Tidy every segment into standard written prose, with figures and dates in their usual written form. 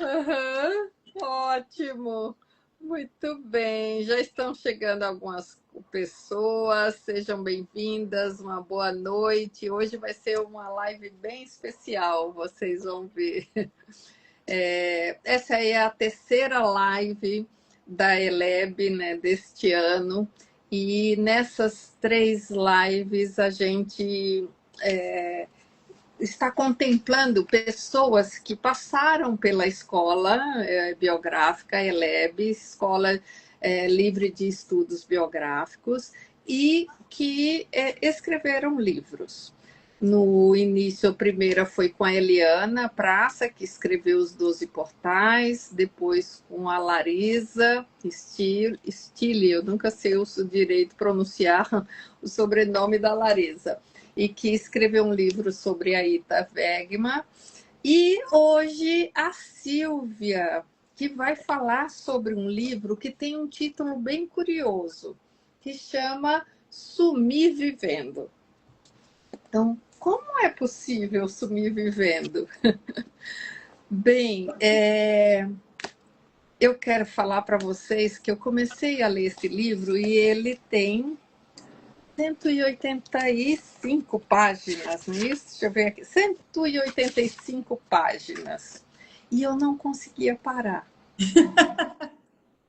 Aham, ótimo. Muito bem. Já estão chegando algumas pessoas. Sejam bem-vindas. Uma boa noite. Hoje vai ser uma live bem especial, vocês vão ver. Essa aí é a terceira live da Eleb, né, deste ano. E nessas três lives a gente está contemplando pessoas que passaram pela escola biográfica ELEB, Escola Livre de Estudos Biográficos, e que escreveram livros. No início, a primeira foi com a Eliana Praça, que escreveu Os Doze Portais, depois com a Larisa Stille, eu nunca sei o direito pronunciar o sobrenome da Larisa, e que escreveu um livro sobre a Ita Wegman. E hoje a Silvia, que vai falar sobre um livro que tem um título bem curioso, que chama Sumir Vivendo. Então, como é possível sumir vivendo? Bem, eu quero falar para vocês que eu comecei a ler esse livro e ele tem 185 páginas, não é isso? Deixa eu ver aqui. 185 páginas. E eu não conseguia parar.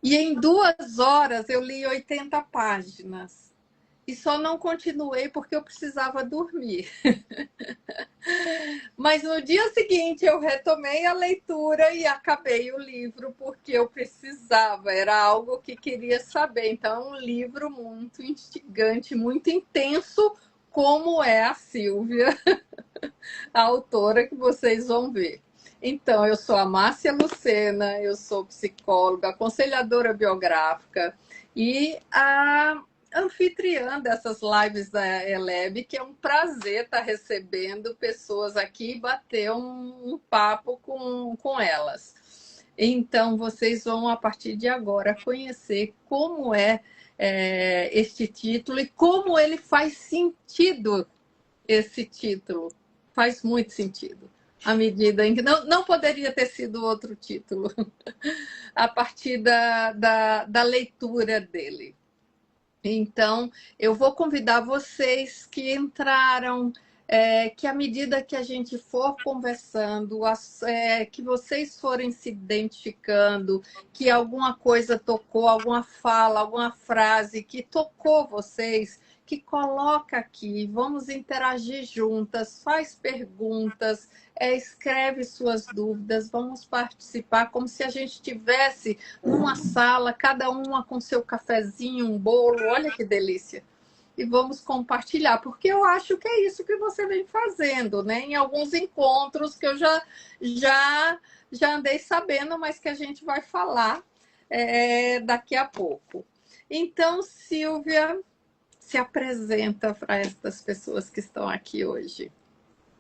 E em 2 horas eu li 80 páginas. E só não continuei porque eu precisava dormir. Mas no dia seguinte eu retomei a leitura e acabei o livro porque eu precisava, era algo que queria saber. Então, é um livro muito instigante, muito intenso, como é a Silvia, a autora que vocês vão ver. Então, eu sou a Márcia Lucena, eu sou psicóloga, aconselhadora biográfica e a anfitriã dessas lives da Eleb, que é um prazer estar recebendo pessoas aqui e bater um papo com elas. Então, vocês vão, a partir de agora, conhecer como este título e como ele faz sentido, esse título. Faz muito sentido. À medida em que não poderia ter sido outro título, a partir da leitura dele. Então, eu vou convidar vocês que entraram, que à medida que a gente for conversando, que vocês forem se identificando, que alguma coisa tocou, alguma fala, alguma frase que tocou vocês, que coloca aqui, vamos interagir juntas, faz perguntas, escreve suas dúvidas, vamos participar como se a gente estivesse numa sala, cada uma com seu cafezinho, um bolo, olha que delícia. E vamos compartilhar, porque eu acho que é isso que você vem fazendo, né? Em alguns encontros que eu já, já andei sabendo, mas que a gente vai falar daqui a pouco. Então, Silvia, se apresenta para estas pessoas que estão aqui hoje.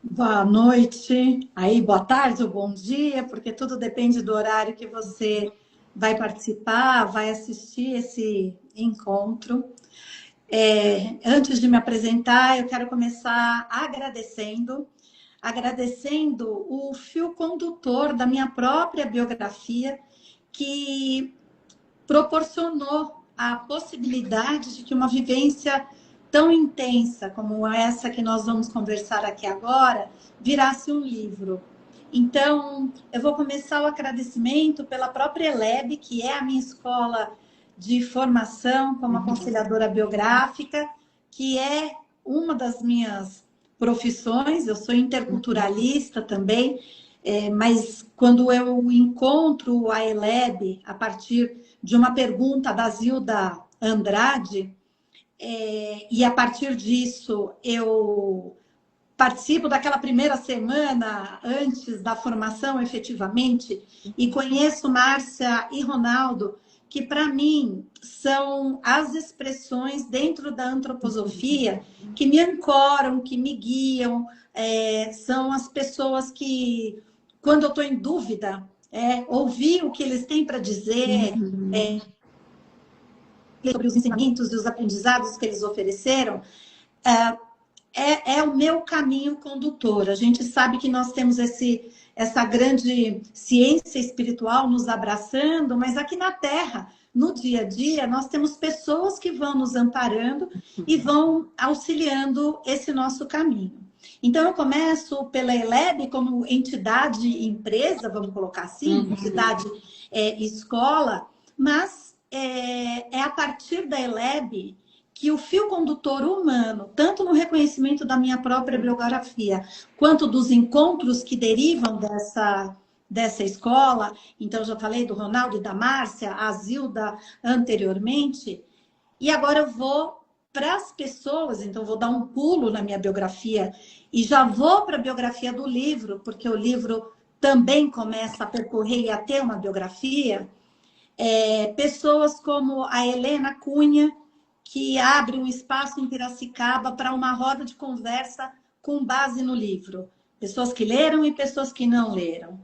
Boa noite, aí boa tarde ou bom dia, porque tudo depende do horário que você vai participar, vai assistir esse encontro. Antes de me apresentar, eu quero começar agradecendo o fio condutor da minha própria biografia, que proporcionou a possibilidade de que uma vivência tão intensa como essa que nós vamos conversar aqui agora virasse um livro. Então, eu vou começar o agradecimento pela própria ELEB, que é a minha escola de formação como aconselhadora biográfica, que é uma das minhas profissões. Eu sou interculturalista também, mas quando eu encontro a ELEB a partir de uma pergunta da Zilda Andrade, e a partir disso eu participo daquela primeira semana antes da formação efetivamente e conheço Márcia e Ronaldo, que para mim são as expressões dentro da antroposofia que me ancoram, que me guiam, são as pessoas que, quando eu estou em dúvida, ouvir o que eles têm para dizer, sobre os ensinamentos e os aprendizados que eles ofereceram, é o meu caminho condutor. A gente sabe que nós temos essa grande ciência espiritual nos abraçando, mas aqui na Terra, no dia a dia, nós temos pessoas que vão nos amparando e vão auxiliando esse nosso caminho. Então, eu começo pela ELEB como entidade empresa, vamos colocar assim, entidade escola, mas é a partir da ELEB que o fio condutor humano, tanto no reconhecimento da minha própria biografia, quanto dos encontros que derivam dessa escola, então já falei do Ronaldo e da Márcia, a Zilda anteriormente, e agora eu vou para as pessoas, então vou dar um pulo na minha biografia e já vou para a biografia do livro, porque o livro também começa a percorrer e a ter uma biografia. Pessoas como a Helena Cunha, que abre um espaço em Piracicaba para uma roda de conversa com base no livro. Pessoas que leram e pessoas que não leram.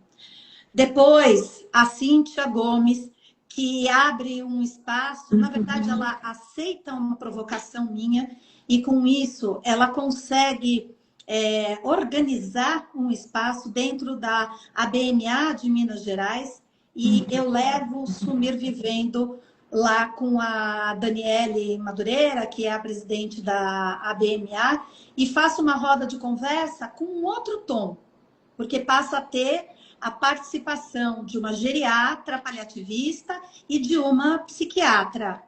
Depois, a Cíntia Gomes, que abre um espaço, na verdade, ela aceita uma provocação minha e, com isso, ela consegue organizar um espaço dentro da ABMA de Minas Gerais e eu levo o Sumir Vivendo lá com a Daniele Madureira, que é a presidente da ABMA, e faço uma roda de conversa com um outro tom, porque passa a ter a participação de uma geriatra paliativista e de uma psiquiatra.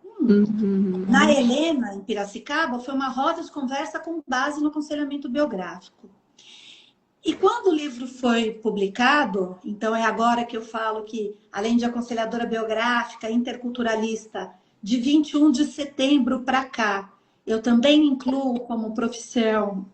Na Helena, em Piracicaba, foi uma roda de conversa com base no aconselhamento biográfico. E quando o livro foi publicado, então é agora que eu falo que, além de aconselhadora biográfica, interculturalista, de 21 de setembro para cá, eu também incluo como profissão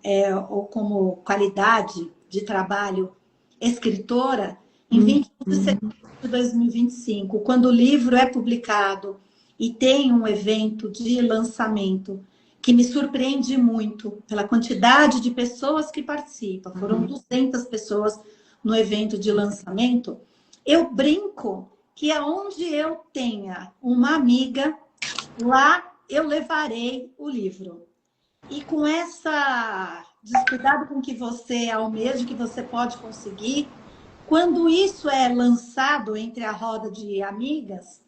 ou como qualidade de trabalho escritora, em 21 de setembro de 2025, quando o livro é publicado e tem um evento de lançamento que me surpreende muito pela quantidade de pessoas que participam. Foram 200 pessoas no evento de lançamento. Eu brinco que aonde eu tenha uma amiga, lá eu levarei o livro. E com essa descuidado com que você almeja, que você pode conseguir, quando isso é lançado entre a roda de amigas,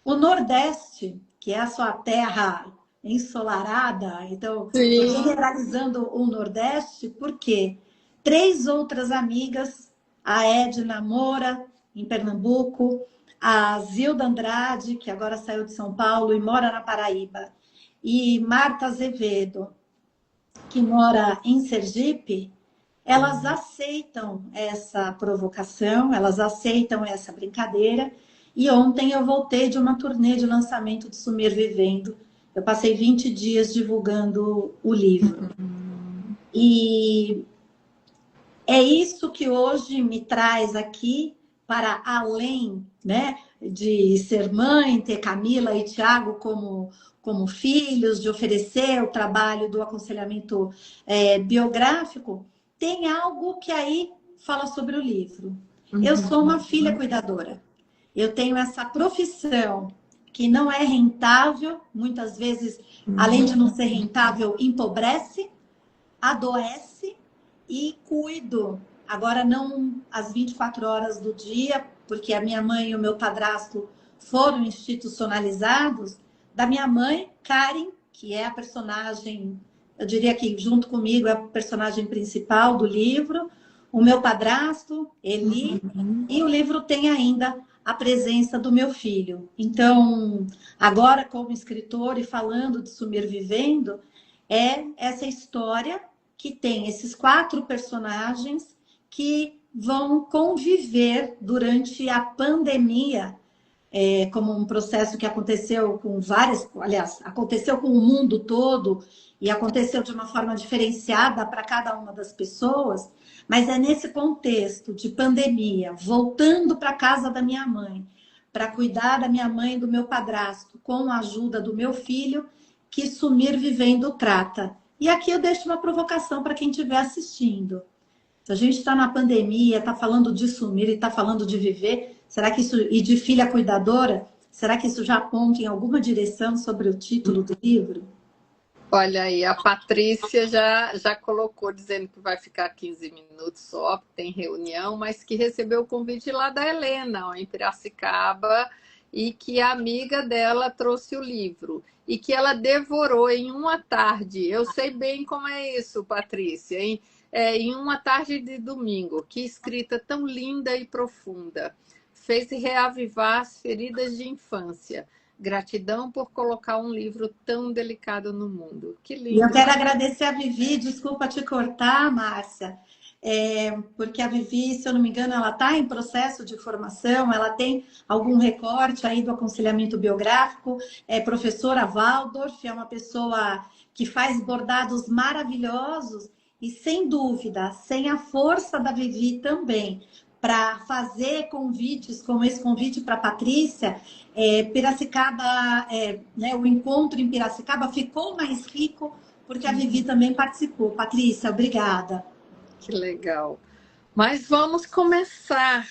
o Nordeste, que é a sua terra ensolarada, então, estou generalizando o Nordeste, porque 3 outras amigas, a Edna Moura, em Pernambuco, a Zilda Andrade, que agora saiu de São Paulo e mora na Paraíba, e Marta Azevedo, que mora em Sergipe, elas aceitam essa provocação, elas aceitam essa brincadeira. E ontem eu voltei de uma turnê de lançamento de Sumir Vivendo. Eu passei 20 dias divulgando o livro. E é isso que hoje me traz aqui para além, né, de ser mãe, ter Camila e Tiago como filhos, de oferecer o trabalho do aconselhamento biográfico, tem algo que aí fala sobre o livro. Eu sou uma filha cuidadora. Eu tenho essa profissão que não é rentável, muitas vezes, além de não ser rentável, empobrece, adoece e cuido. Agora não às 24 horas do dia, porque a minha mãe e o meu padrasto foram institucionalizados, da minha mãe, Karen, que é a personagem, eu diria que junto comigo é a personagem principal do livro, o meu padrasto, Eli, e o livro tem ainda a presença do meu filho. Então, agora como escritor e falando de Sumir Vivendo, é essa história que tem esses 4 personagens que vão conviver durante a pandemia, como um processo que aconteceu com várias, aliás, aconteceu com o mundo todo e aconteceu de uma forma diferenciada para cada uma das pessoas, mas é nesse contexto de pandemia, voltando para a casa da minha mãe, para cuidar da minha mãe e do meu padrasto, com a ajuda do meu filho, que Sumir Vivendo trata. E aqui eu deixo uma provocação para quem estiver assistindo. Se a gente está na pandemia, está falando de sumir e está falando de viver, será que isso, e de filha cuidadora, será que isso já aponta em alguma direção sobre o título do livro? Olha aí, a Patrícia já colocou, dizendo que vai ficar 15 minutos só, porque tem reunião, mas que recebeu o convite lá da Helena, ó, em Piracicaba, e que a amiga dela trouxe o livro, e que ela devorou em uma tarde. Eu sei bem como é isso, Patrícia, hein? Em uma tarde de domingo. Que escrita tão linda e profunda. Fez reavivar as feridas de infância. Gratidão por colocar um livro tão delicado no mundo. Que E eu lindo, quero né? agradecer a Vivi, desculpa te cortar, Márcia, porque a Vivi, se eu não me engano, ela está em processo de formação, ela tem algum recorte aí do aconselhamento biográfico, é professora Waldorf, é uma pessoa que faz bordados maravilhosos e, sem dúvida, sem a força da Vivi também, para fazer convites, como esse convite para a Patrícia, Piracicaba, né, o encontro em Piracicaba ficou mais rico porque a Vivi também participou. Patrícia, obrigada. Que legal. Mas vamos começar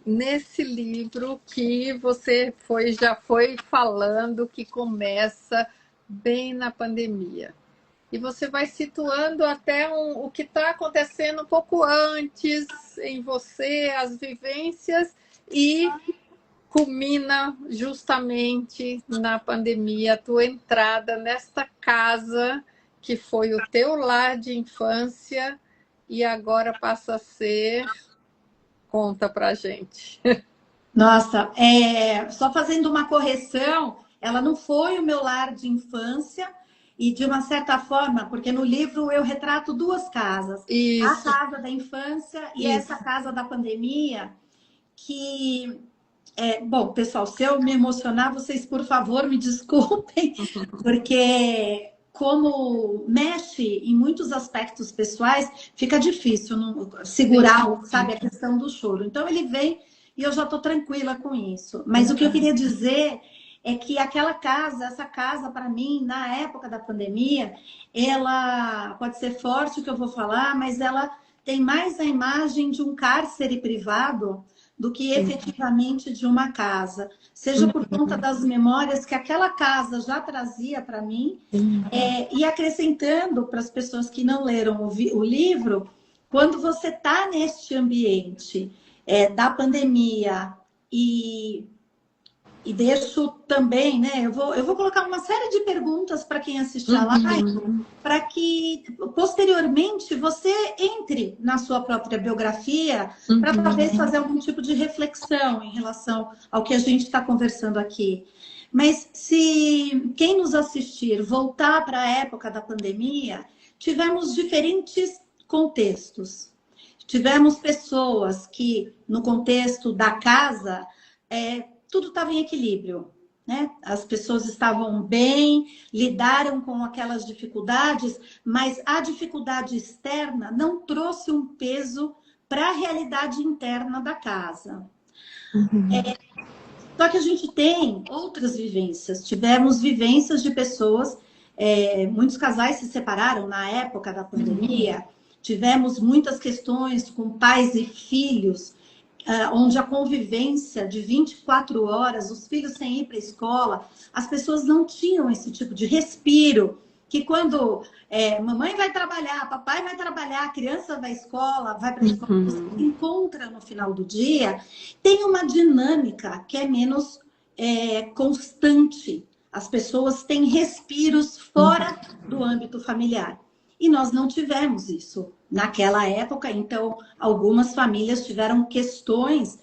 nesse livro que você já foi falando que começa bem na pandemia. E você vai situando até o que está acontecendo um pouco antes em você, as vivências, e culmina justamente na pandemia, a tua entrada nesta casa que foi o teu lar de infância e agora passa a ser. Conta pra gente. Nossa, só fazendo uma correção, ela não foi o meu lar de infância e de uma certa forma, porque no livro eu retrato duas casas, a Isso, casa da infância e essa isso. casa da pandemia, que bom, pessoal, se eu me emocionar, vocês, por favor, me desculpem, porque como mexe em muitos aspectos pessoais, fica difícil Sim. segurar, sabe, a questão do choro. Então, ele vem e eu já estou tranquila com isso. Mas o que eu queria dizer é que aquela casa, essa casa, para mim, na época da pandemia, ela pode ser forte o que eu vou falar, mas ela tem mais a imagem de um cárcere privado do que efetivamente de uma casa, seja por conta das memórias que aquela casa já trazia para mim, e acrescentando para as pessoas que não leram o livro, quando você está neste ambiente da pandemia e deixo também, né? Eu vou colocar uma série de perguntas para quem assistir a live, para que posteriormente você entre na sua própria biografia, para talvez fazer algum tipo de reflexão em relação ao que a gente está conversando aqui. Mas se quem nos assistir voltar para a época da pandemia, tivemos diferentes contextos. Tivemos pessoas que, no contexto da casa, tudo estava em equilíbrio, né? As pessoas estavam bem, lidaram com aquelas dificuldades, mas a dificuldade externa não trouxe um peso para a realidade interna da casa. Só que a gente tem outras vivências. Tivemos vivências de pessoas, muitos casais se separaram na época da pandemia, tivemos muitas questões com pais e filhos, onde a convivência de 24 horas, os filhos sem ir para a escola, as pessoas não tinham esse tipo de respiro, que quando mamãe vai trabalhar, papai vai trabalhar, a criança vai à escola, vai para a escola, você se encontra no final do dia, tem uma dinâmica que é menos constante. As pessoas têm respiros fora do âmbito familiar. E nós não tivemos isso naquela época, então algumas famílias tiveram questões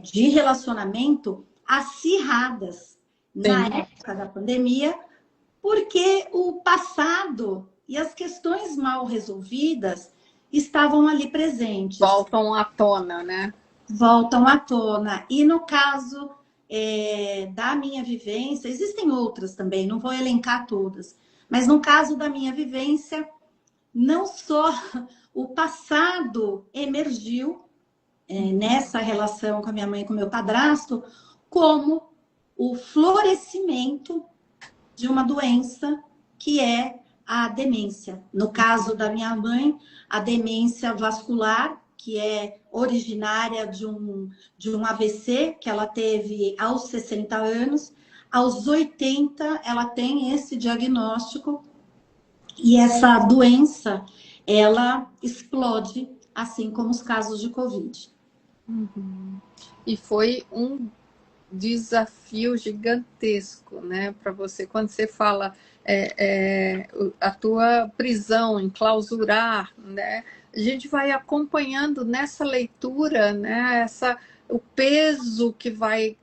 de relacionamento acirradas na época da pandemia, porque o passado e as questões mal resolvidas estavam ali presentes. Voltam à tona, né? Voltam à tona. E no caso da minha vivência, existem outras também, não vou elencar todas, mas no caso da minha vivência, não só o passado emergiu nessa relação com a minha mãe e com o meu padrasto, como o florescimento de uma doença que é a demência. No caso da minha mãe, a demência vascular, que é originária de um AVC que ela teve aos 60 anos. Aos 80, ela tem esse diagnóstico E essa doença, ela explode, assim como os casos de Covid. E foi um desafio gigantesco, né, para você. Quando você fala a tua prisão, enclausurar, né, a gente vai acompanhando nessa leitura, né, o peso que vai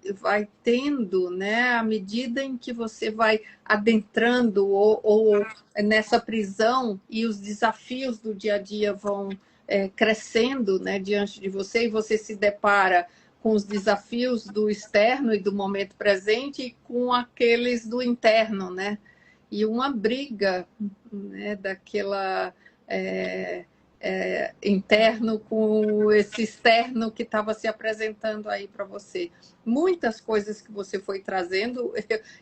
tendo, né, à medida em que você vai adentrando ou nessa prisão e os desafios do dia a dia vão crescendo, né, diante de você e você se depara com os desafios do externo e do momento presente e com aqueles do interno, né? E uma briga, né, daquela interno com esse externo que estava se apresentando aí para você. Muitas coisas que você foi trazendo,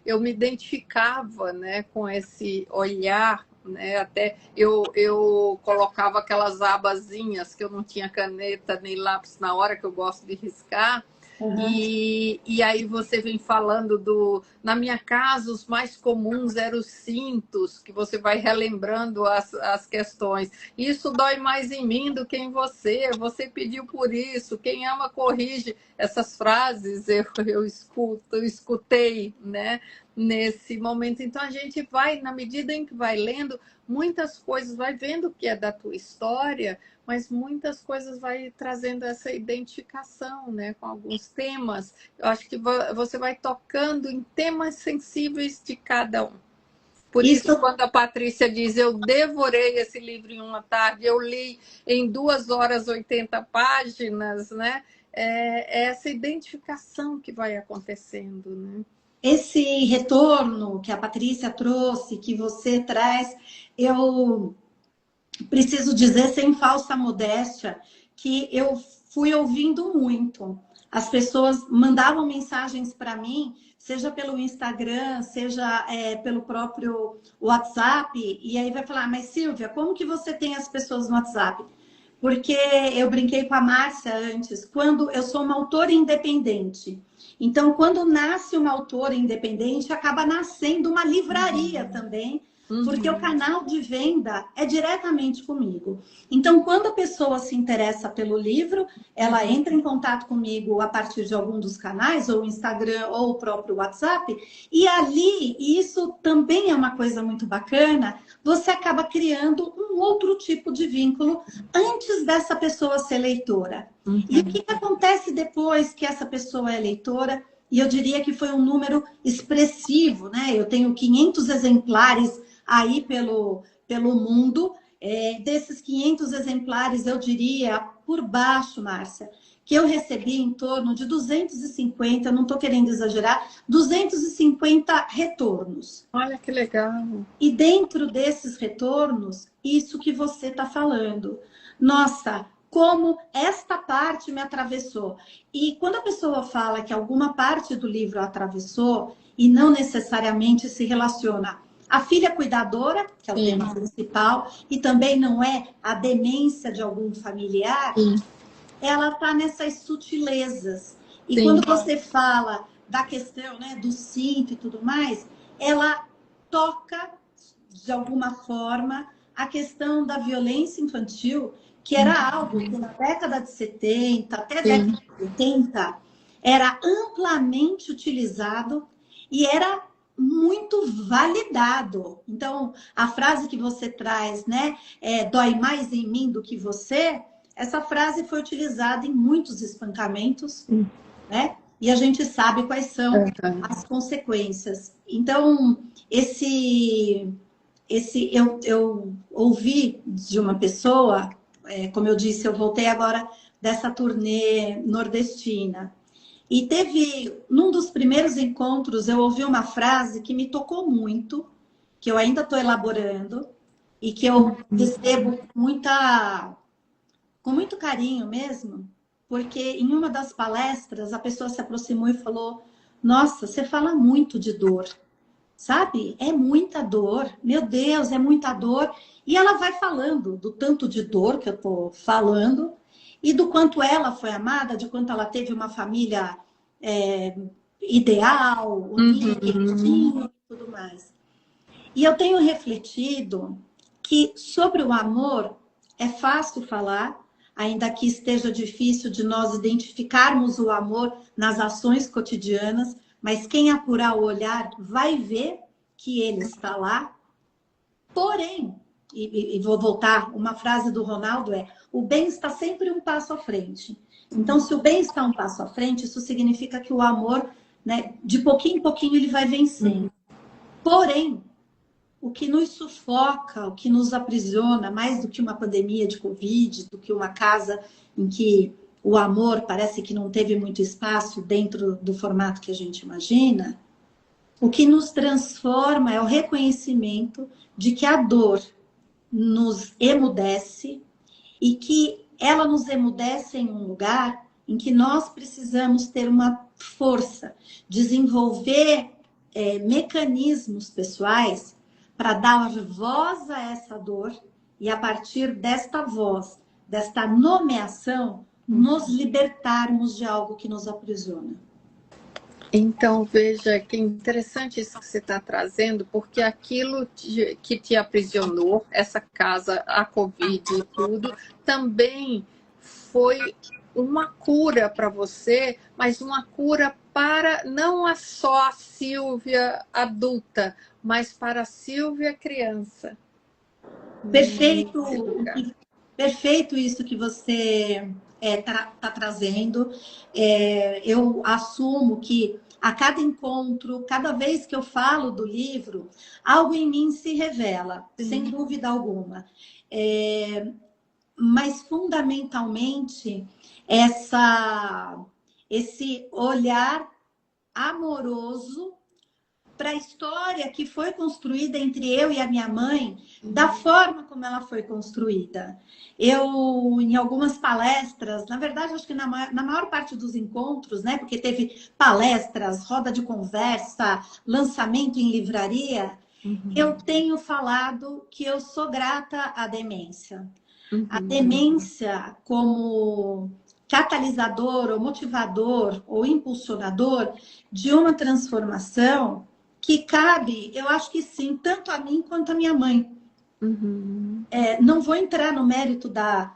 eu me identificava, né, com esse olhar, né? Até eu colocava aquelas abazinhas que eu não tinha caneta nem lápis na hora, que eu gosto de riscar. Uhum. E aí você vem falando Na minha casa, os mais comuns eram os cintos, que você vai relembrando as questões. Isso dói mais em mim do que em você. Você pediu por isso. Quem ama, corrige. Essas frases eu escutei, né, nesse momento. Então a gente vai, na medida em que vai lendo, muitas coisas, vai vendo o que é da tua história, mas muitas coisas vai trazendo essa identificação, né, com alguns temas. Eu acho que você vai tocando em temas sensíveis de cada um. Por isso, Isso, quando a Patrícia diz, eu devorei esse livro em uma tarde, eu li em 2 horas 80 páginas, né? É essa identificação que vai acontecendo, né? esse retorno que a Patrícia trouxe, que você traz, eu preciso dizer sem falsa modéstia que eu fui ouvindo muito. As pessoas mandavam mensagens para mim, seja pelo Instagram, seja pelo próprio WhatsApp, e aí vai falar, mas Silvia, como que você tem as pessoas no WhatsApp? Porque eu brinquei com a Márcia antes, quando eu sou uma autora independente. Então, quando nasce uma autora independente, acaba nascendo uma livraria também, porque o canal de venda é diretamente comigo. Então, quando a pessoa se interessa pelo livro, ela entra em contato comigo a partir de algum dos canais, ou Instagram, ou o próprio WhatsApp, e ali, e isso também é uma coisa muito bacana, você acaba criando um outro tipo de vínculo antes dessa pessoa ser leitora. E o que acontece depois que essa pessoa é leitora? E eu diria que foi um número expressivo, né? Eu tenho 500 exemplares aí pelo mundo. Desses 500 exemplares, eu diria, por baixo, Márcia, que eu recebi em torno de 250, não estou querendo exagerar, 250 retornos. Olha que legal. E dentro desses retornos, isso que você está falando. Nossa, como esta parte me atravessou. E quando a pessoa fala que alguma parte do livro atravessou, e não necessariamente se relaciona à filha cuidadora, que é o tema principal, e também não é a demência de algum familiar, ela está nessas sutilezas. E quando você fala da questão, né, do cinto e tudo mais, ela toca de alguma forma a questão da violência infantil, que era algo que na década de 70 até década de 80 era amplamente utilizado e era muito validado. Então, a frase que você traz, né, dói mais em mim do que você, essa frase foi utilizada em muitos espancamentos, né? E a gente sabe quais são as consequências. Então, eu ouvi de uma pessoa, como eu disse, eu voltei agora dessa turnê nordestina. E num dos primeiros encontros, eu ouvi uma frase que me tocou muito, que eu ainda estou elaborando, e que eu recebo com muito carinho mesmo, porque em uma das palestras a pessoa se aproximou e falou: Nossa, você fala muito de dor. Sabe? É muita dor. Meu Deus, é muita dor. E ela vai falando do tanto de dor que eu estou falando e do quanto ela foi amada, de quanto ela teve uma família ideal, unida, e tudo mais. E eu tenho refletido que sobre o amor é fácil falar, ainda que esteja difícil de nós identificarmos o amor nas ações cotidianas, mas quem apurar o olhar vai ver que ele está lá. Porém, e vou voltar, uma frase do Ronaldo é: o bem está sempre um passo à frente. Então, se o bem está um passo à frente, isso significa que o amor, né, de pouquinho em pouquinho, ele vai vencendo. Porém, o que nos sufoca, o que nos aprisiona, mais do que uma pandemia de Covid, do que uma casa em que o amor parece que não teve muito espaço dentro do formato que a gente imagina, o que nos transforma é o reconhecimento de que a dor nos emudece e que ela nos emudece em um lugar em que nós precisamos ter uma força, desenvolver mecanismos pessoais para dar voz a essa dor e, a partir desta voz, desta nomeação, nos libertarmos de algo que nos aprisiona. Então, veja que interessante isso que você está trazendo, porque aquilo que te aprisionou, essa casa, a Covid e tudo, também foi uma cura para você, mas uma cura para não só a Silvia adulta, mas para a Silvia criança. Perfeito, perfeito isso que você tá trazendo. Eu assumo que a cada encontro, cada vez que eu falo do livro, algo em mim se revela, sem dúvida alguma. Mas, fundamentalmente, esse olhar amoroso para a história que foi construída entre eu e a minha mãe, da forma como ela foi construída. Eu, em algumas palestras, na verdade, acho que na maior parte dos encontros, né, porque teve palestras, roda de conversa, lançamento em livraria, eu tenho falado que eu sou grata à demência. A demência como catalisador, ou motivador, ou impulsionador de uma transformação que cabe, eu acho que sim, tanto a mim quanto a minha mãe. Não vou entrar no mérito da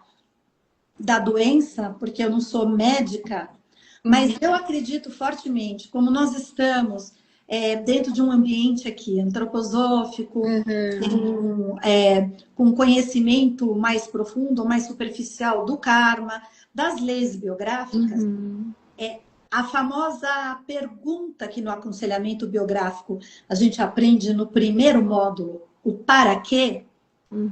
doença, porque eu não sou médica, mas eu acredito fortemente, como nós estamos dentro de um ambiente aqui antroposófico, com conhecimento mais profundo, mais superficial do karma, das leis biográficas, a famosa pergunta que no aconselhamento biográfico a gente aprende no primeiro módulo, o para quê?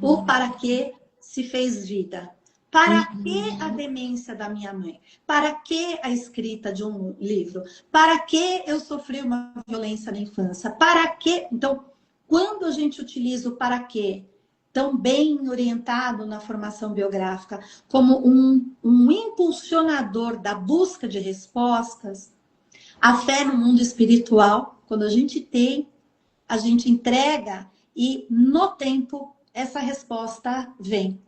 O para que se fez vida? Para que a demência da minha mãe? Para que a escrita de um livro? Para que eu sofri uma violência na infância? Para que? Então, quando a gente utiliza o para quê, tão bem orientado na formação biográfica, como um impulsionador da busca de respostas, a fé no mundo espiritual, quando a gente tem, a gente entrega e no tempo essa resposta vem.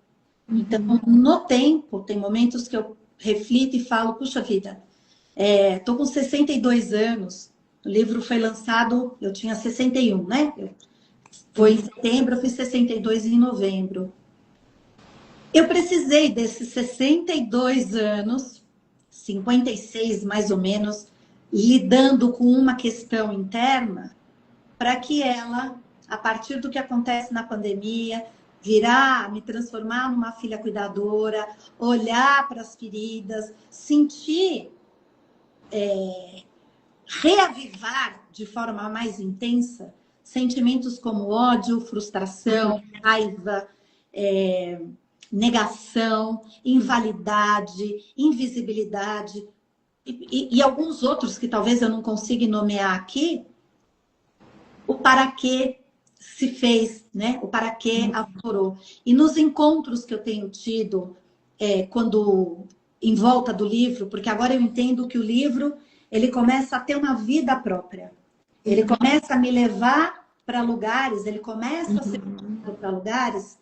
Então, no tempo, tem momentos que eu reflito e falo, puxa vida, tô com 62 anos, o livro foi lançado, eu tinha 61, né? Foi em setembro, eu fiz 62 em novembro. Eu precisei desses 62 anos, 56 mais ou menos, lidando com uma questão interna, para que ela, a partir do que acontece na pandemia, me transformar numa filha cuidadora, olhar para as feridas, sentir, reavivar de forma mais intensa sentimentos como ódio, frustração, raiva, negação, invalidade, invisibilidade e alguns outros que talvez eu não consiga nomear aqui, o para que se fez, né? O para que aflorou. E nos encontros que eu tenho tido, quando em volta do livro, porque agora eu entendo que o livro ele começa a ter uma vida própria. Ele começa a me levar para lugares, ele começa a ser para lugares.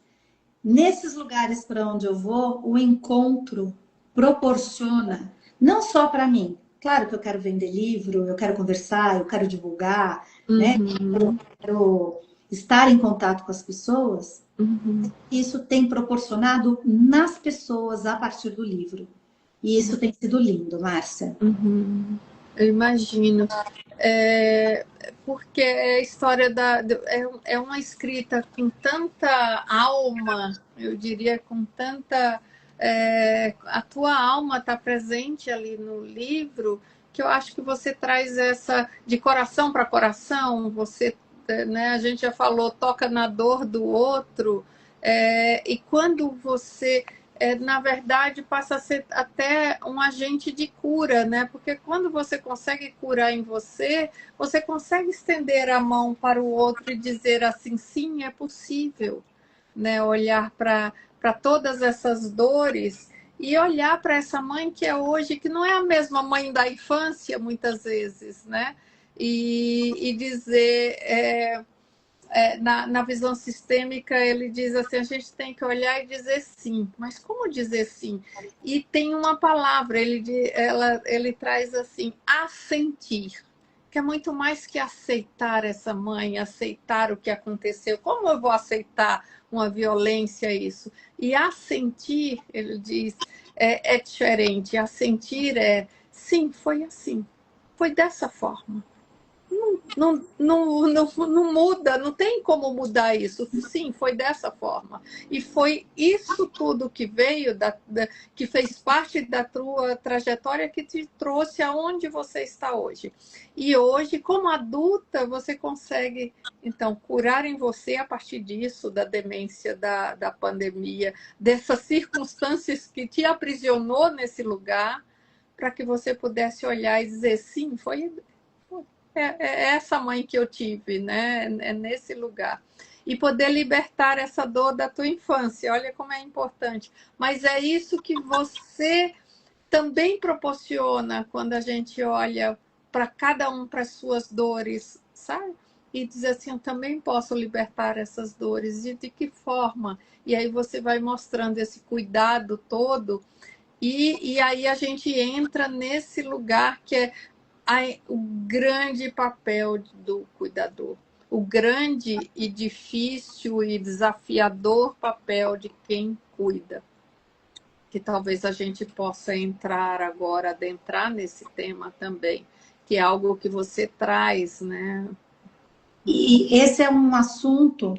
Nesses lugares para onde eu vou, o encontro proporciona, não só para mim. Claro que eu quero vender livro, eu quero conversar, eu quero divulgar, né? Eu quero estar em contato com as pessoas, Uhum. isso tem proporcionado nas pessoas a partir do livro. E isso tem sido lindo, Márcia. Uhum. Eu imagino. Porque a história é uma escrita com tanta alma, eu diria, com tanta. A tua alma está presente ali no livro, que eu acho que você traz essa de coração para coração, você, né, a gente já falou, toca na dor do outro, e quando você na verdade, passa a ser até um agente de cura, né? Porque quando você consegue curar em você, você consegue estender a mão para o outro e dizer assim, sim, é possível, né? Olhar para todas essas dores e olhar para essa mãe que é hoje, que não é a mesma mãe da infância, muitas vezes, né? E dizer, na visão sistêmica, ele diz assim: a gente tem que olhar e dizer sim. Mas como dizer sim? E tem uma palavra, ele traz assim: assentir, que é muito mais que aceitar essa mãe, aceitar o que aconteceu. Como eu vou aceitar uma violência, isso? E assentir, ele diz, é diferente. Assentir é: sim, foi assim, foi dessa forma. Não muda, não tem como mudar isso. Sim, foi dessa forma. E foi isso tudo que veio, que fez parte da tua trajetória, que te trouxe aonde você está hoje. E hoje, como adulta, você consegue, então, curar em você a partir disso, da demência, da pandemia, dessas circunstâncias que te aprisionou nesse lugar, para que você pudesse olhar e dizer, sim, é essa mãe que eu tive, né? É nesse lugar. E poder libertar essa dor da tua infância, olha como é importante. Mas é isso que você também proporciona quando a gente olha para cada um, para as suas dores, sabe? E diz assim, eu também posso libertar essas dores. E de que forma? E aí você vai mostrando esse cuidado todo. E aí a gente entra nesse lugar que é o grande papel do cuidador, o grande e difícil e desafiador papel de quem cuida, que talvez a gente possa entrar agora, adentrar nesse tema também, que é algo que você traz, né? E esse é um assunto,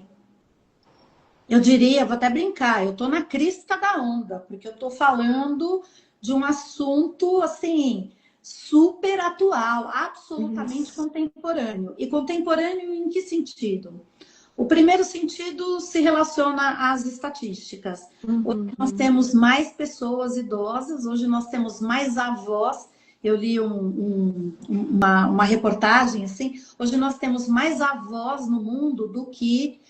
eu diria, vou até brincar, eu estou na crista da onda, porque eu estou falando de um assunto assim super atual, absolutamente Isso. contemporâneo. E contemporâneo em que sentido? O primeiro sentido se relaciona às estatísticas. Hoje nós Uhum. temos mais pessoas idosas, hoje nós temos mais avós. Eu li uma reportagem assim. Hoje nós temos mais avós no mundo do que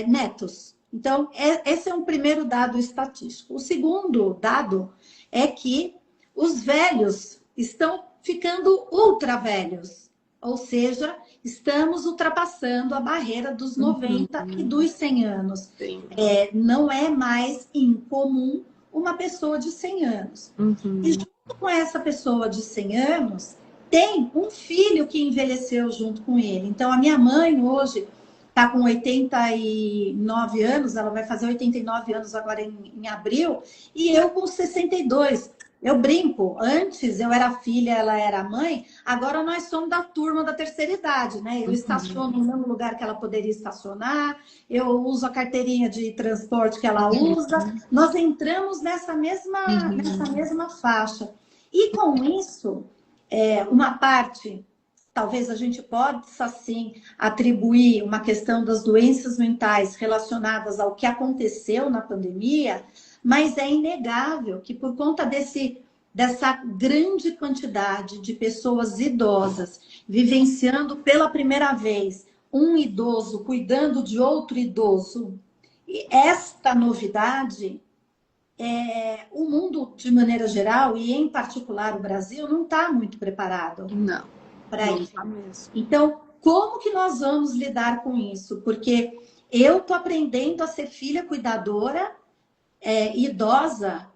netos. Então, esse é um primeiro dado estatístico. O segundo dado é que os velhos estão ficando ultra velhos, ou seja, estamos ultrapassando a barreira dos 90 e Uhum. dos 100 anos. Sim. Não é mais incomum uma pessoa de 100 anos. E Uhum. junto com essa pessoa de 100 anos, tem um filho que envelheceu junto com ele. Então, a minha mãe hoje está com 89 anos, ela vai fazer 89 anos agora em abril, e eu com 62. Eu brinco, antes eu era filha, ela era mãe, agora nós somos da turma da terceira idade, né? Eu estaciono no mesmo lugar que ela poderia estacionar, eu uso a carteirinha de transporte que ela usa, nós entramos nessa mesma faixa. E com isso, uma parte, talvez a gente possa sim atribuir uma questão das doenças mentais relacionadas ao que aconteceu na pandemia, mas é inegável que por conta dessa grande quantidade de pessoas idosas vivenciando pela primeira vez um idoso cuidando de outro idoso, e esta novidade, o mundo de maneira geral e em particular o Brasil não está muito preparado Não, para não isso. está mesmo. Então, como que nós vamos lidar com isso? Porque eu estou aprendendo a ser filha cuidadora, idosa,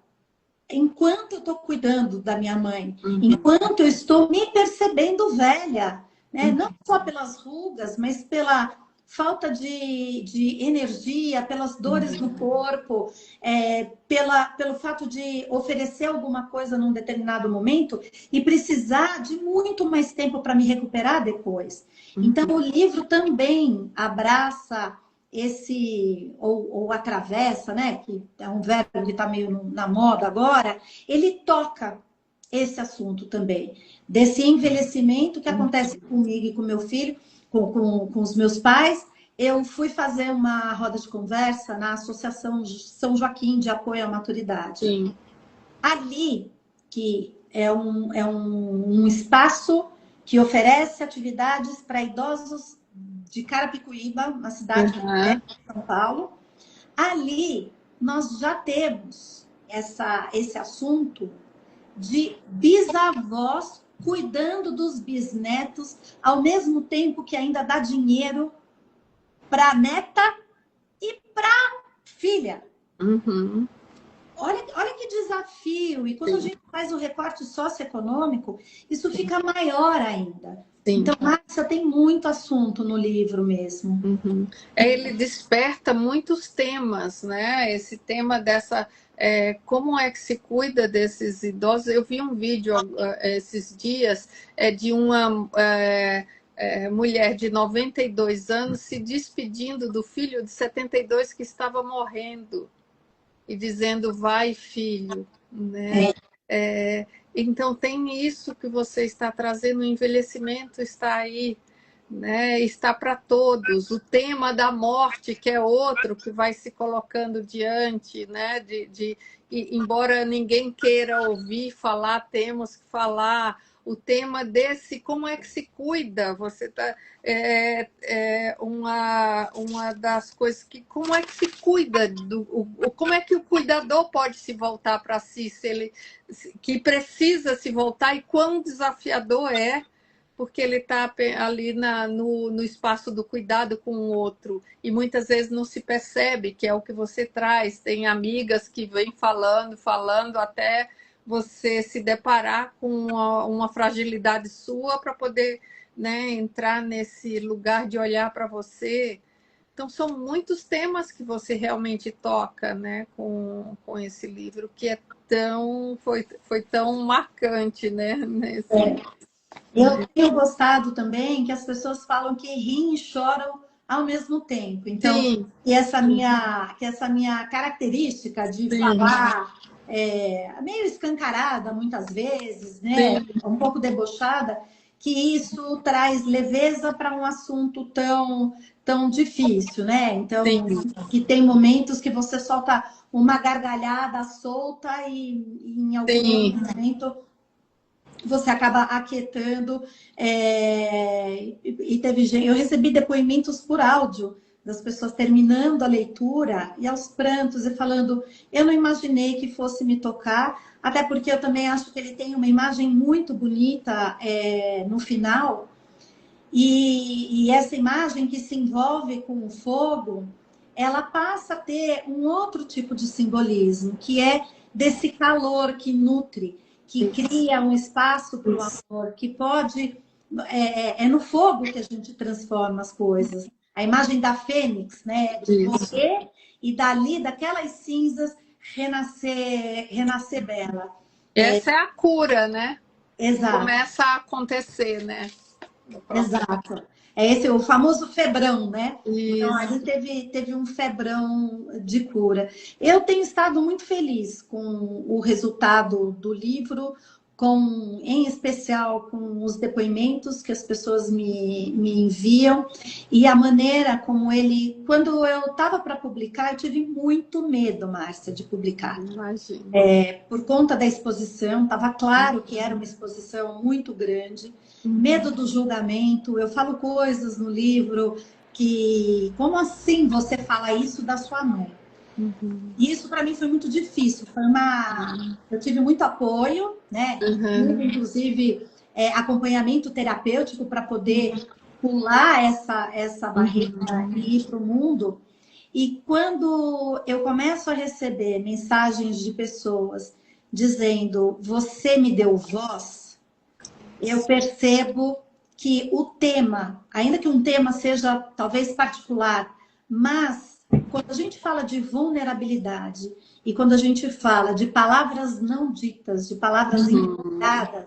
enquanto eu estou cuidando da minha mãe, Uhum. enquanto eu estou me percebendo velha, né? Não só pelas rugas, mas pela falta de energia, pelas dores no corpo, pelo fato de oferecer alguma coisa num determinado momento e precisar de muito mais tempo para me recuperar depois. Então, o livro também abraça esse, ou atravessa, né? Que é um verbo que está meio na moda agora, ele toca esse assunto também, desse envelhecimento que acontece comigo e com meu filho, com os meus pais. Eu fui fazer uma roda de conversa na Associação São Joaquim de Apoio à Maturidade. Sim. Ali, que é um espaço que oferece atividades para idosos de Carapicuíba, uma cidade de São Paulo. Ali, nós já temos esse assunto de bisavós cuidando dos bisnetos, ao mesmo tempo que ainda dá dinheiro para a neta e para a filha. Uhum. Olha que desafio. E quando a gente faz o recorte socioeconômico, isso fica maior ainda. Sim. Então, Márcia, tem muito assunto no livro mesmo. Uhum. Ele desperta muitos temas, né? Esse tema dessa... como é que se cuida desses idosos? Eu vi um vídeo esses dias de uma mulher de 92 anos se despedindo do filho de 72 que estava morrendo e dizendo, vai filho, né? Então tem isso que você está trazendo, o envelhecimento está aí, né? Está para todos. O tema da morte, que é outro que vai se colocando diante, né? Embora ninguém queira ouvir falar, temos que falar. O tema desse, como é que se cuida? Você tá, uma das coisas que, como é que se cuida como é que o cuidador pode se voltar para si, se ele que precisa se voltar, e quão desafiador é, porque ele está ali no espaço do cuidado com o outro, e muitas vezes não se percebe, que é o que você traz. Tem amigas que vêm falando, até você se deparar com uma fragilidade sua para poder, né, entrar nesse lugar de olhar para você. Então, são muitos temas que você realmente toca, né, com esse livro, que foi tão marcante, né? Eu tenho gostado também que as pessoas falam que riem e choram ao mesmo tempo. Então, que essa minha característica de falar meio escancarada muitas vezes, né? Um pouco debochada, que isso traz leveza para um assunto tão difícil, né? Então, que tem momentos que você solta uma gargalhada solta e em algum momento você acaba aquietando. E teve gente, eu recebi depoimentos por áudio das pessoas terminando a leitura e aos prantos e falando, eu não imaginei que fosse me tocar, até porque eu também acho que ele tem uma imagem muito bonita no final, e essa imagem que se envolve com o fogo, ela passa a ter um outro tipo de simbolismo, que é desse calor que nutre, que cria um espaço para o amor, que pode... É no fogo que a gente transforma as coisas. A imagem da fênix, né? De morrer e dali, daquelas cinzas, renascer bela. Essa é a cura, né? Exato. Começa a acontecer, né? Exato. É esse o famoso febrão, né? Isso. Então, ali teve um febrão de cura. Eu tenho estado muito feliz com o resultado do livro, em especial com os depoimentos que as pessoas me enviam e a maneira como ele... Quando eu estava para publicar, eu tive muito medo, Márcia, de publicar. Imagina. Por conta da exposição, estava claro que era uma exposição muito grande. Medo do julgamento. Eu falo coisas no livro que... Como assim você fala isso da sua mãe? E isso para mim foi muito difícil. Eu tive muito apoio, né? Inclusive acompanhamento terapêutico para poder pular essa barreira e ir para o mundo. E quando eu começo a receber mensagens de pessoas dizendo, você me deu voz, eu percebo que o tema, ainda que um tema seja talvez particular, mas quando a gente fala de vulnerabilidade e quando a gente fala de palavras não ditas, de palavras implicadas,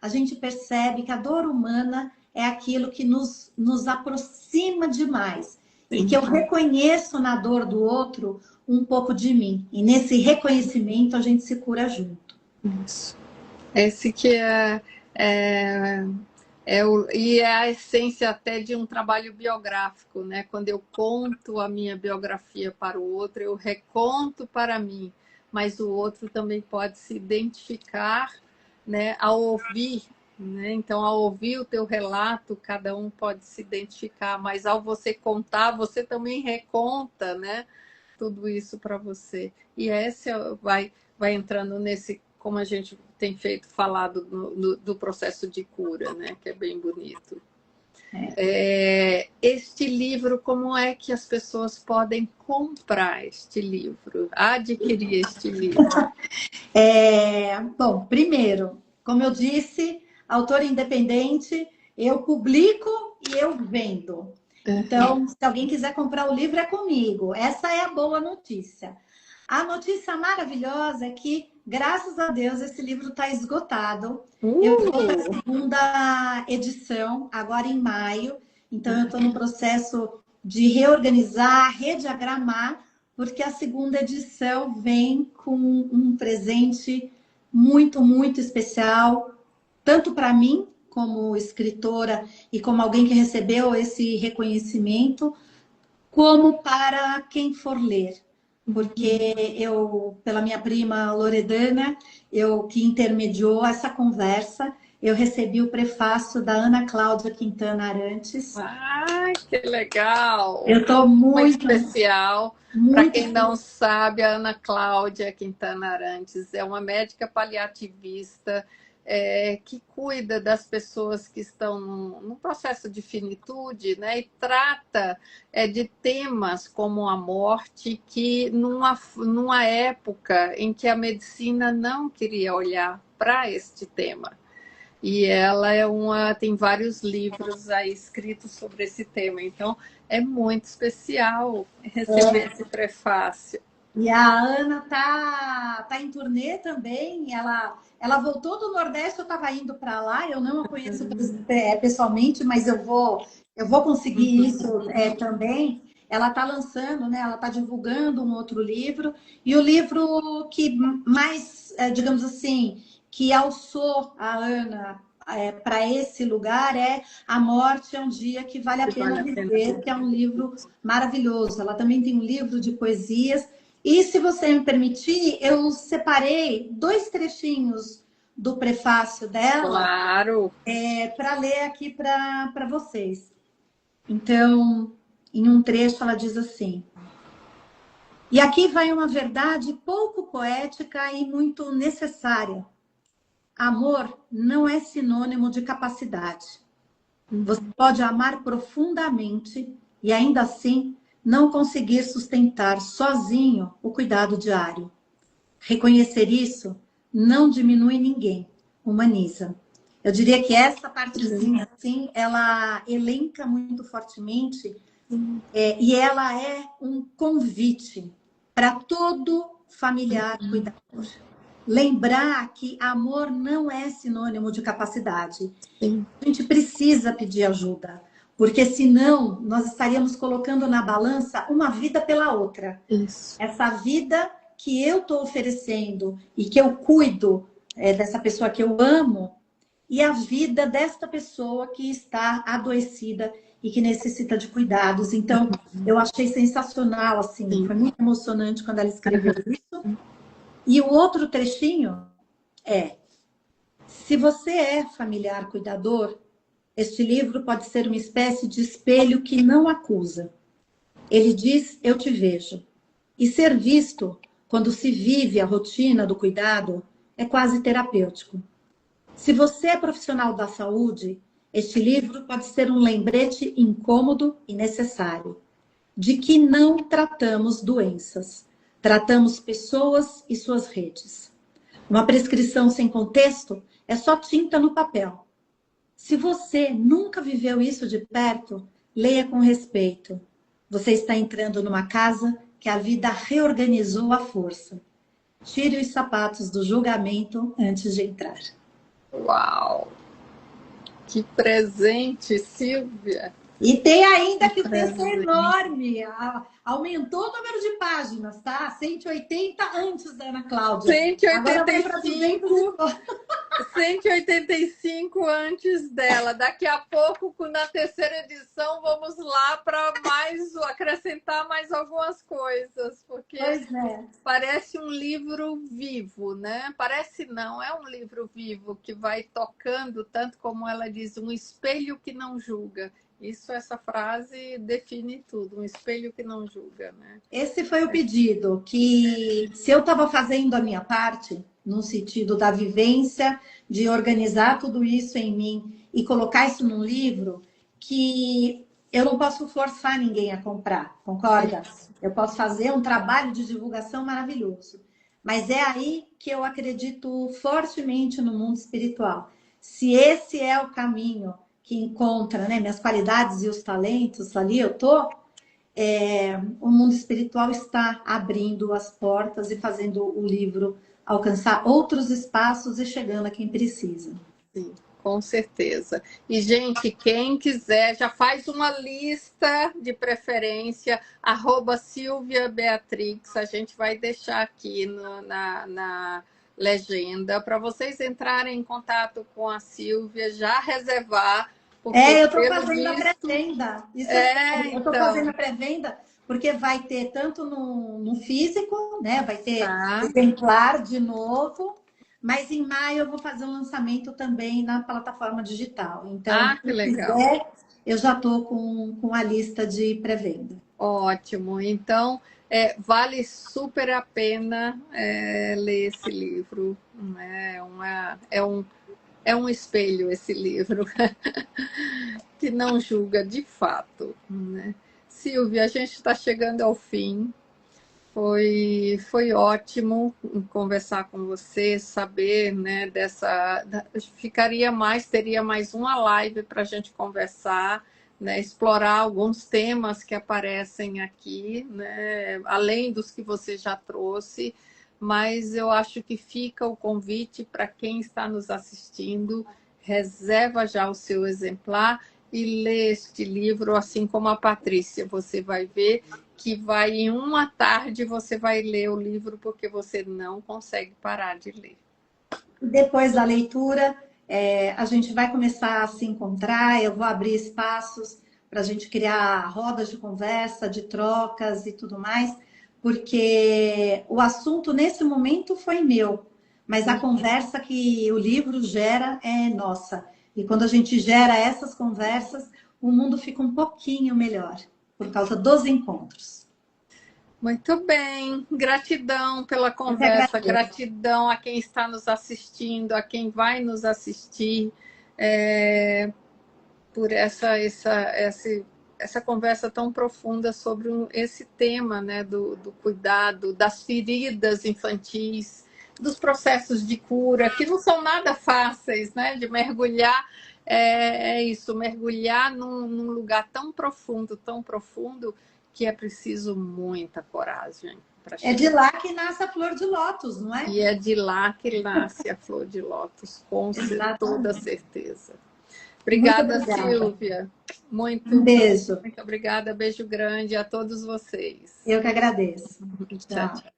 a gente percebe que a dor humana é aquilo que nos aproxima demais. E que eu reconheço na dor do outro um pouco de mim. E nesse reconhecimento a gente se cura junto. Isso. Esse que e é a essência até de um trabalho biográfico, né? Quando eu conto a minha biografia para o outro, eu reconto para mim, mas o outro também pode se identificar, né, ao ouvir, né? Então, ao ouvir o teu relato, cada um pode se identificar, mas ao você contar, você também reconta, né, tudo isso para você. E esse vai entrando nesse, como a gente tem falado do processo de cura, né? Que é bem bonito. Este livro, como é que as pessoas podem comprar este livro, adquirir este livro? Bom, primeiro, como eu disse, autora independente, eu publico e eu vendo. Então, se alguém quiser comprar o livro, é comigo. Essa é a boa notícia. A notícia maravilhosa é que, graças a Deus, esse livro está esgotado. Eu vou para a segunda edição, agora em maio. Então, eu estou no processo de reorganizar, rediagramar, porque a segunda edição vem com um presente muito, muito especial, tanto para mim, como escritora e como alguém que recebeu esse reconhecimento, como para quem for ler. Porque eu, pela minha prima Loredana, que intermediou essa conversa, eu recebi o prefácio da Ana Cláudia Quintana Arantes. Ai, que legal! Eu estou muito especial. Para quem não sabe, a Ana Cláudia Quintana Arantes é uma médica paliativista que cuida das pessoas que estão no processo de finitude, né? E trata de temas como a morte, que numa época em que a medicina não queria olhar para este tema. E ela tem vários livros aí escritos sobre esse tema. Então, é muito especial receber esse prefácio. E a Ana tá em turnê também. Ela voltou do Nordeste, eu estava indo para lá. Eu não a conheço pessoalmente, mas eu vou conseguir isso também. Ela está lançando, né? Ela está divulgando um outro livro. E o livro que mais, digamos assim, que alçou a Ana para esse lugar é A Morte é um Dia que Vale a Pena Viver, que é um livro maravilhoso. Ela também tem um livro de poesias. E, se você me permitir, eu separei 2 trechinhos do prefácio dela. Claro! Para ler aqui para vocês. Então, em um trecho, ela diz assim: e aqui vai uma verdade pouco poética e muito necessária. Amor não é sinônimo de capacidade. Você pode amar profundamente e ainda assim não conseguir sustentar sozinho o cuidado diário. Reconhecer isso não diminui ninguém, humaniza. Eu diria que essa partezinha, assim, ela elenca muito fortemente e ela é um convite para todo familiar cuidador. Lembrar que amor não é sinônimo de capacidade. Sim. A gente precisa pedir ajuda, porque senão nós estaríamos colocando na balança uma vida pela outra. Isso. Essa vida que eu estou oferecendo e que eu cuido dessa pessoa que eu amo, e a vida desta pessoa que está adoecida e que necessita de cuidados. Então, eu achei sensacional, assim, foi muito emocionante quando ela escreveu isso. E o outro trechinho se você é familiar cuidador, este livro pode ser uma espécie de espelho que não acusa. Ele diz, eu te vejo. E ser visto, quando se vive a rotina do cuidado, é quase terapêutico. Se você é profissional da saúde, este livro pode ser um lembrete incômodo e necessário de que não tratamos doenças, tratamos pessoas e suas redes. Uma prescrição sem contexto é só tinta no papel. Se você nunca viveu isso de perto, leia com respeito. Você está entrando numa casa que a vida reorganizou à força. Tire os sapatos do julgamento antes de entrar. Uau! Que presente, Silvia! E tem ainda Que que o texto é presente. enorme, aumentou o número de páginas, tá? 180 antes da Ana Cláudia. Cento e Agora oitenta vai e para 200 e cinco. pouco. 185 antes dela. Daqui a pouco, na terceira edição, vamos lá para mais acrescentar mais algumas coisas, porque Pois é. parece um livro vivo, né? Parece não, é um livro vivo que vai tocando, tanto como ela diz, um espelho que não julga. Isso, essa frase define tudo, um espelho que não julga, né? Esse foi o pedido, que se eu estava fazendo a minha parte, no sentido da vivência, de organizar tudo isso em mim e colocar isso num livro, que eu não posso forçar ninguém a comprar, concorda? Isso. Eu posso fazer um trabalho de divulgação maravilhoso. Mas é aí que eu acredito fortemente no mundo espiritual. Se esse é o caminho que encontra, né, minhas qualidades e os talentos, ali eu tô, o mundo espiritual está abrindo as portas e fazendo o livro alcançar outros espaços e chegando a quem precisa. Sim, com certeza. E, gente, quem quiser, já faz uma lista de preferência, @Silvia Beatrix, a gente vai deixar aqui na legenda, para vocês entrarem em contato com a Silvia, já reservar, porque Eu estou pelo fazendo a visto. pré-venda. Isso é sério. Eu estou fazendo Então, a pré-venda porque vai ter tanto no físico, né? Vai ter tá. exemplar de novo, mas em maio eu vou fazer um lançamento também na plataforma digital. Então, Ah, que quem legal. quiser, eu já estou com a lista de pré-venda. Ótimo. Então, vale super a pena ler esse livro. É um espelho esse livro, que não julga de fato, né? Silvia, a gente está chegando ao fim. Foi ótimo conversar com você, saber, né, ficaria mais, teria mais uma live para a gente conversar, né, explorar alguns temas que aparecem aqui, né, além dos que você já trouxe, mas eu acho que fica o convite para quem está nos assistindo, reserva já o seu exemplar e lê este livro, assim como a Patrícia, você vai ver que vai em uma tarde você vai ler o livro porque você não consegue parar de ler. Depois da leitura, a gente vai começar a se encontrar, eu vou abrir espaços para a gente criar rodas de conversa, de trocas e tudo mais, porque o assunto nesse momento foi meu, mas a conversa que o livro gera é nossa. E quando a gente gera essas conversas, o mundo fica um pouquinho melhor, por causa dos encontros. Muito bem, gratidão pela Eu que conversa, agradeço. gratidão a quem está nos assistindo, a quem vai nos assistir, por essa conversa tão profunda sobre esse tema, né, do cuidado, das feridas infantis, dos processos de cura, que não são nada fáceis, né, de mergulhar. É isso, mergulhar num lugar tão profundo, que é preciso muita coragem para É de chegar. lá que nasce a flor de lótus, não é? E é de lá que nasce a flor de lótus, com toda Exatamente. certeza. Muito Obrigada, obrigada. Silvia. Um Muito, beijo. muito obrigada. Beijo grande a todos vocês. Eu que agradeço. Tchau, Tchau. tchau.